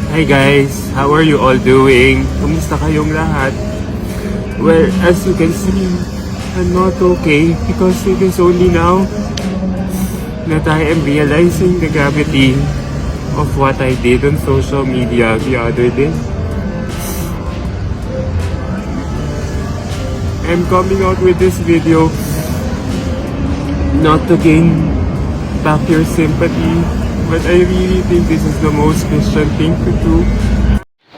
Hi guys, how are you all doing? Kumusta kayong lahat? Well, as you can see, I'm not okay because it is only now that I am realizing the gravity of what I did on social media the other day. I'm coming out with this video not to gain back your sympathy, but I really think this is the most Christian thing to do.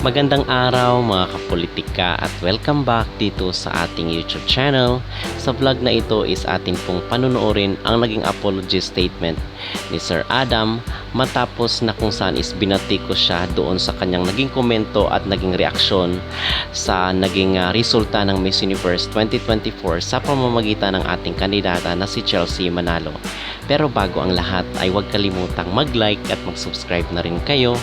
Magandang araw mga kapolitika at welcome back dito sa ating YouTube channel. Sa vlog na ito is atin pong panunuorin ang naging apology statement ni Sir Adam matapos na kung saan is binati ko siya doon sa kanyang naging komento at naging reaksyon sa naging resulta ng Miss Universe 2024 sa pamamagitan ng ating kandidata na si Chelsea Manalo. Pero bago ang lahat ay huwag kalimutang mag-like at mag-subscribe na rin kayo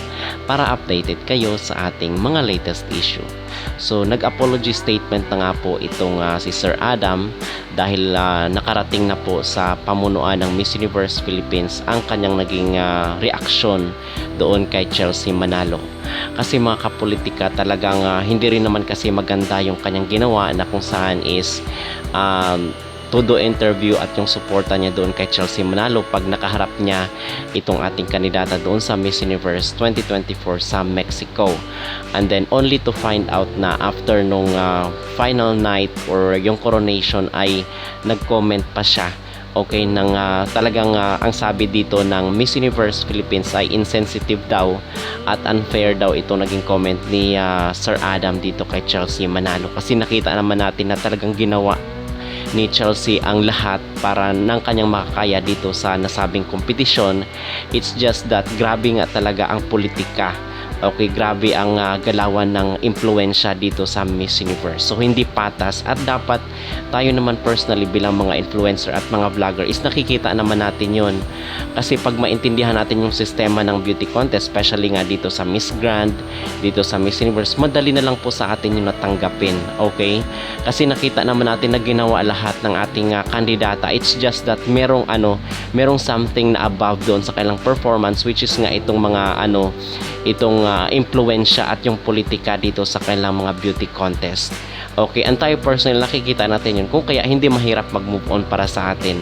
para updated kayo sa ating mga latest issue. So nag-apology statement na nga po itong si Sir Adam dahil nakarating na po sa pamunuan ng Miss Universe Philippines ang kanyang naging reaksyon doon kay Chelsea Manalo. Kasi mga kapolitika talagang hindi rin naman kasi maganda yung kanyang ginawa na kung saan is todo interview at yung suporta niya doon kay Chelsea Manalo pag nakaharap niya itong ating kandidata doon sa Miss Universe 2024 sa Mexico. And then only to find out na after nung final night or yung coronation ay nag-comment pa siya. Okay, nang talagang ang sabi dito ng Miss Universe Philippines ay insensitive daw at unfair daw ito naging comment ni Sir Adam dito kay Chelsea Manalo kasi nakita naman natin na talagang ginawa ni Chelsea ang lahat para ng kanyang makakaya dito sa nasabing kompetisyon. It's just that grabe nga talaga ang politika. Okay, grabe ang galawan ng impluensya dito sa Miss Universe. So hindi patas at dapat tayo naman personally bilang mga influencer at mga vlogger is nakikita naman natin yon. Kasi pag maintindihan natin yung sistema ng beauty contest, especially nga dito sa Miss Grand, dito sa Miss Universe, madali na lang po sa atin yung natanggapin. Okay? Kasi nakita naman natin na ginawa lahat ng ating kandidata. It's just that merong something na above doon sa kailang performance, which is nga itong mga itong impluensya at yung politika dito sa kanilang mga beauty contest. Okay, and tayo personally nakikita natin yun kung kaya hindi mahirap mag-move on para sa atin.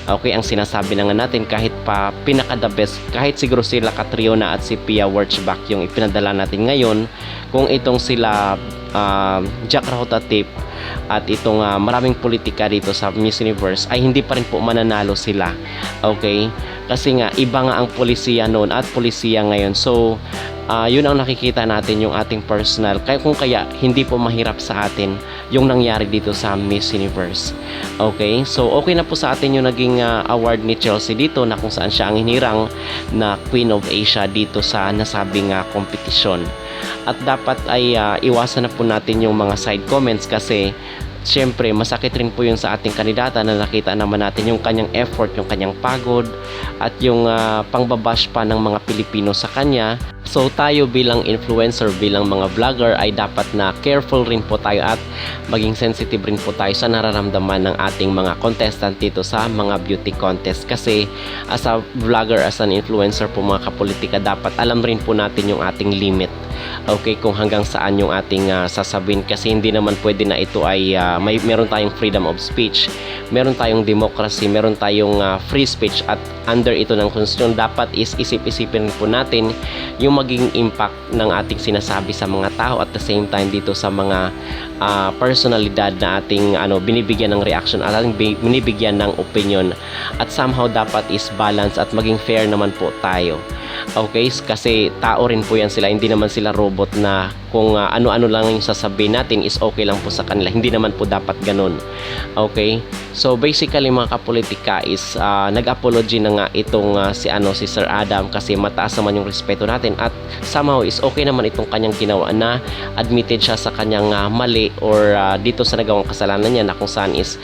Okay, ang sinasabi na nga natin kahit pa pinaka the best, kahit siguro sila Catriona at si Pia Wurtzbach yung ipinadala natin ngayon, kung itong sila Jack Rahotatip at itong maraming politika dito sa Miss Universe ay hindi pa rin po mananalo sila. Okay, kasi nga iba nga ang polisiya noon at polisiya ngayon. So yun ang nakikita natin yung ating personal kung kaya hindi po mahirap sa atin yung nangyari dito sa Miss Universe. Okay, so okay na po sa atin yung naging award ni Chelsea dito na kung saan siya ang hinirang na Queen of Asia dito sa nasabing kompetisyon. At dapat ay iwasan na po natin yung mga side comments kasi siyempre masakit rin po yun sa ating kandidata na nakita naman natin yung kanyang effort, yung kanyang pagod at yung pangbabash pa ng mga Pilipino sa kanya. So tayo bilang influencer, bilang mga vlogger ay dapat na careful rin po tayo at maging sensitive rin po tayo sa nararamdaman ng ating mga contestant dito sa mga beauty contest. Kasi as a vlogger, as an influencer po mga kapolitika, dapat alam rin po natin yung ating limit. Okay, kung hanggang saan yung ating sasabihin kasi hindi naman pwede na ito ay meron tayong freedom of speech, meron tayong democracy, meron tayong free speech at under ito ng konstitusyon dapat is isip-isipin po natin yung maging impact ng ating sinasabi sa mga tao at the same time dito sa mga personalidad na ating binibigyan ng reaction at ating binibigyan ng opinion at somehow dapat is balance at maging fair naman po tayo. Okay, kasi tao rin po yan sila, hindi naman sila robot na kung ano-ano lang yung sasabihin natin is okay lang po sa kanila, hindi naman po dapat ganun. Okay, so basically mga kapolitika is nag-apology na nga itong si Sir Adam kasi mataas naman yung respeto natin at somehow is okay naman itong kanyang ginawa na admitted siya sa kanyang mali or dito sa nagawang kasalanan niya na kung saan is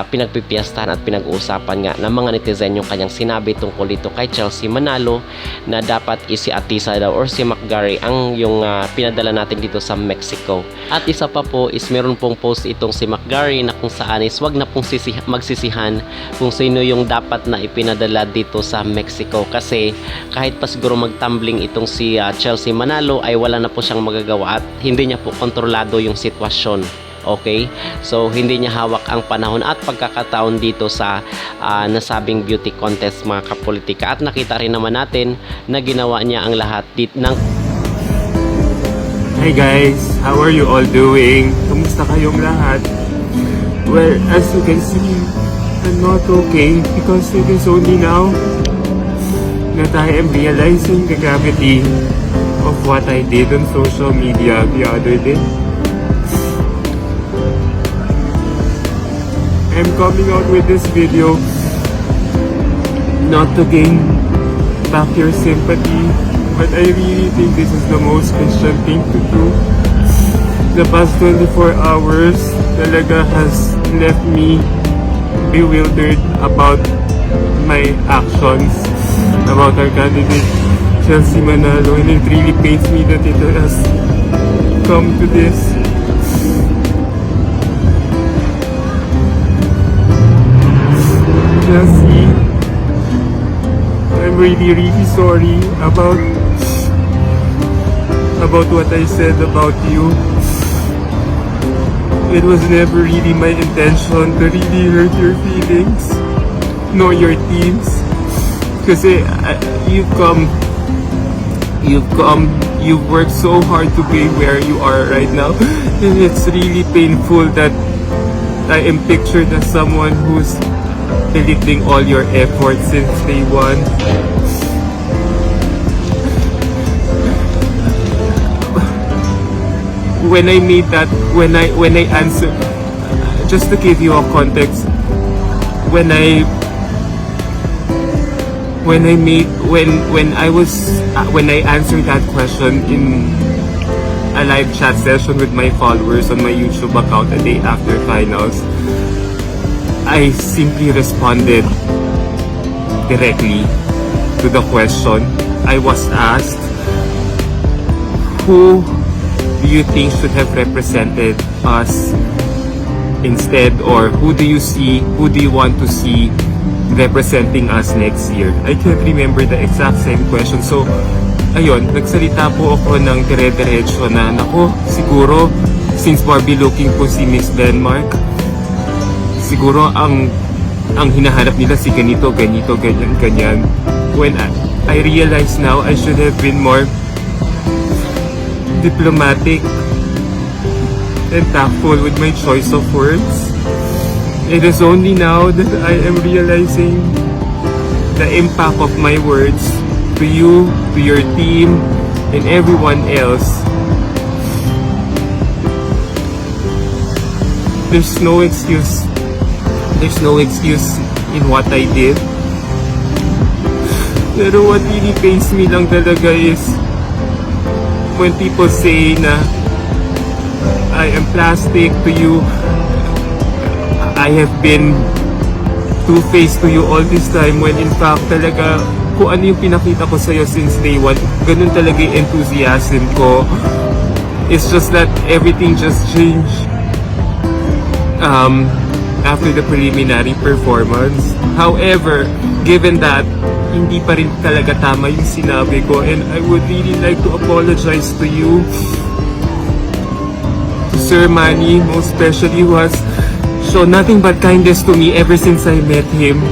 pinagpipiyastahan at pinag-uusapan nga ng mga netizen yung kanyang sinabi tungkol dito kay Chelsea Manalo na dapat si Atisa daw or si McGarry ang yung pinadala natin dito sa Mexico. At isa pa po is meron pong post itong si McGarry na kung saan is wag na pong magsisihan kung sino yung dapat na ipinadala dito sa Mexico, kasi kahit pa siguro magtumbling itong si Chelsea Manalo ay wala na po siyang magagawa at hindi niya po kontrolado yung sitwasyon. Okay? So, hindi niya hawak ang panahon at pagkakataon dito sa nasabing beauty contest, mga kapolitika. At nakita rin naman natin na ginawa niya ang lahat ng... Hi guys, how are you all doing? Kumusta kayong lahat? Well, as you can see, I'm not okay because it is only now that I am realizing the gravity of what I did on social media the other day. I'm coming out with this video not to gain back your sympathy, but I really think this is the most Christian thing to do. The past 24 hours talaga has left me bewildered about my actions, about our candidate Chelsea Manalo, and it really pains me that it has come to this. Chelsea, I'm really sorry about what I said about you. It was never really my intention to really hurt your feelings, nor your teams. Kasi you've worked so hard to be where you are right now, and it's really painful that I am pictured as someone who's belittling all your efforts since day one. When I answered, just to give you a context, when I answered that question in a live chat session with my followers on my YouTube account a day after finals, I simply responded directly to the question I was asked. Who do you think should have represented us instead, or who do you want to see representing us next year? I can't remember the exact same question. So, ayun, nagsalita po ako ng dire-diretso na, nako, siguro, since Barbie looking po si Miss Denmark, siguro ang hinahanap nila si ganito, ganyan. When I realize now, I should have been more diplomatic and tactful with my choice of words. It is only now that I am realizing the impact of my words to you, to your team, and everyone else. There's no excuse in what I did. Pero what really pains me lang talaga is when people say na I am plastic to you, I have been two-faced to you all this time, when in fact talaga kung ano yung pinakita ko sa'yo since day one, ganun talaga yung enthusiasm ko. It's just that everything just changed after the preliminary performance. However, given that hindi pa rin talaga tama yung sinabi ko, and I would really like to apologize to you, to Sir Manny, most especially, who has shown nothing but kindness to me ever since I met him.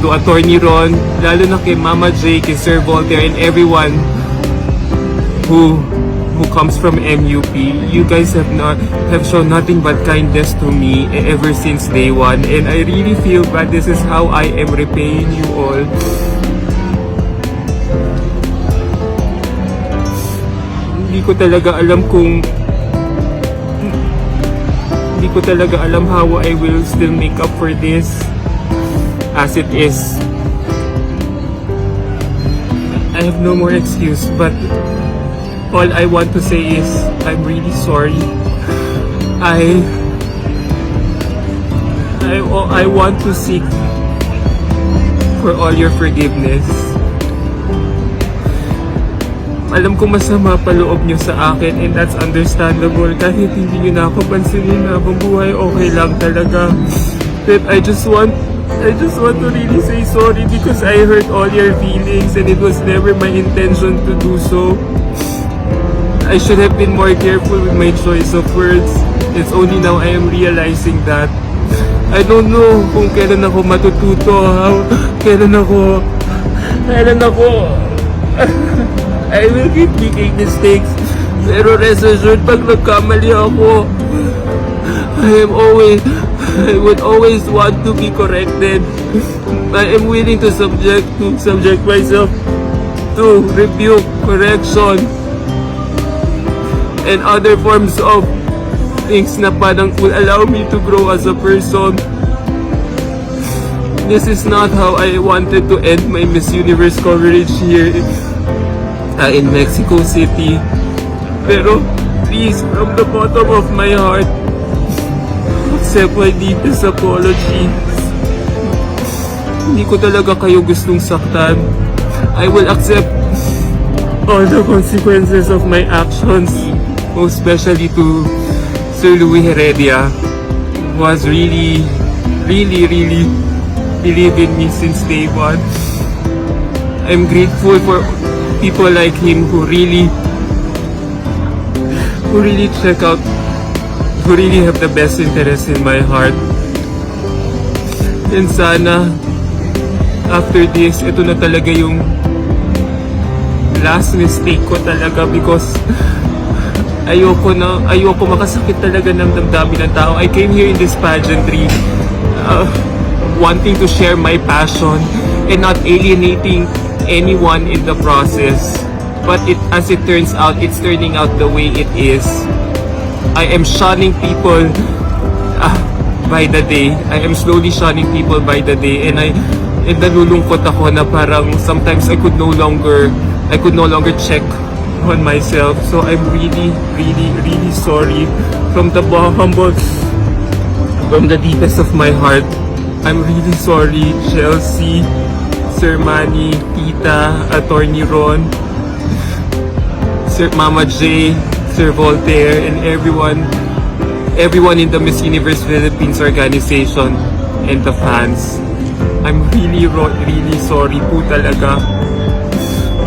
To Attorney Ron, lalo na kay Mama J, kay Sir Voltaire, and everyone who comes from MUP, you guys have shown nothing but kindness to me ever since day one, and I really feel bad. This is how I am repaying you all. Hindi ko talaga alam how I will still make up for this. As it is, I have no more excuse, but all I want to say is I'm really sorry. I want to seek for all your forgiveness. Alam ko masama pa loob nyo sa akin and that's understandable. Kahit hindi nyo na ako pansinin habang buhay, okay lang talaga. But I just want to really say sorry because I hurt all your feelings and it was never my intention to do so. I should have been more careful with my choice of words. It's only now I am realizing that. I don't know kung kailan ako matututo, kailan ako I will keep making mistakes. Pero rest assured, pag nagkamali ako, I would always want to be corrected. I am willing to subject myself to rebuke, correction, and other forms of things na parang will allow me to grow as a person. This is not how I wanted to end my Miss Universe coverage here in Mexico City. Pero please, from the bottom of my heart, accept my deepest apologies. Hindi ko talaga kayo gustong saktan. I will accept all the consequences of my actions, most especially to Sir Louis Heredia, who has really believed in me since day one. I'm grateful for people like him who really check out, who really have the best interest in my heart. And sana, after this, ito na talaga yung last mistake ko talaga because ayoko makasakit talaga ng damdamin ng tao. I came here in this pageantry wanting to share my passion and not alienating anyone in the process. But as it turns out, it's turning out the way it is. I am shunning people by the day. I am slowly shunning people by the day, and nalulungkot ako na parang sometimes I could no longer check on myself. So I'm really sorry from the deepest of my heart. I'm really sorry, Chelsea, Sir Manny, Tita, Attorney Ron, Sir Mama J, Sir Voltaire, and everyone in the Miss Universe Philippines organization and the fans. I'm really sorry po talaga.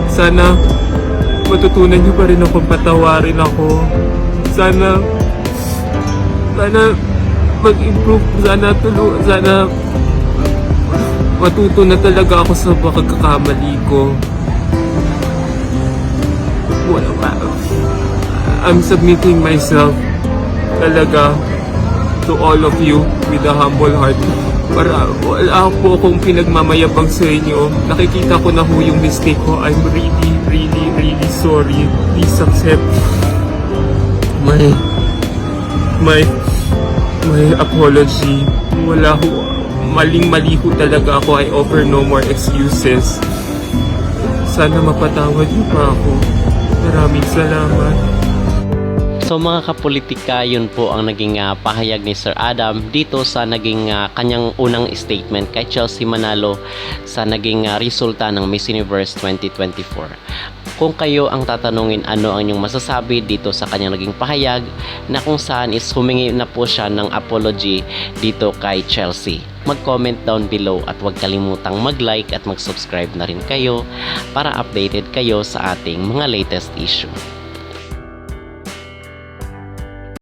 Sana matutunan niyo pa rin akong patawarin ako. Sana mag-improve, sana matuto na talaga ako sa pagkakamali ko. I'm submitting myself talaga to all of you with a humble heart. Para wala po akong pinagmamayabang sa inyo. Nakikita ko na ho yung mistake ko. I'm really sorry. Please accept my apology. Wala ho, maling-mali ho talaga ako. I offer no more excuses. Sana mapatawad niyo pa ako. Maraming salamat. So mga kapolitika, yun po ang naging pahayag ni Sir Adam dito sa naging kanyang unang statement kay Chelsea Manalo sa naging resulta ng Miss Universe 2024. Kung kayo ang tatanungin ano ang inyong masasabi dito sa kanyang naging pahayag na kung saan is humingi na po siya ng apology dito kay Chelsea. Mag-comment down below at huwag kalimutang mag-like at mag-subscribe na rin kayo para updated kayo sa ating mga latest issue.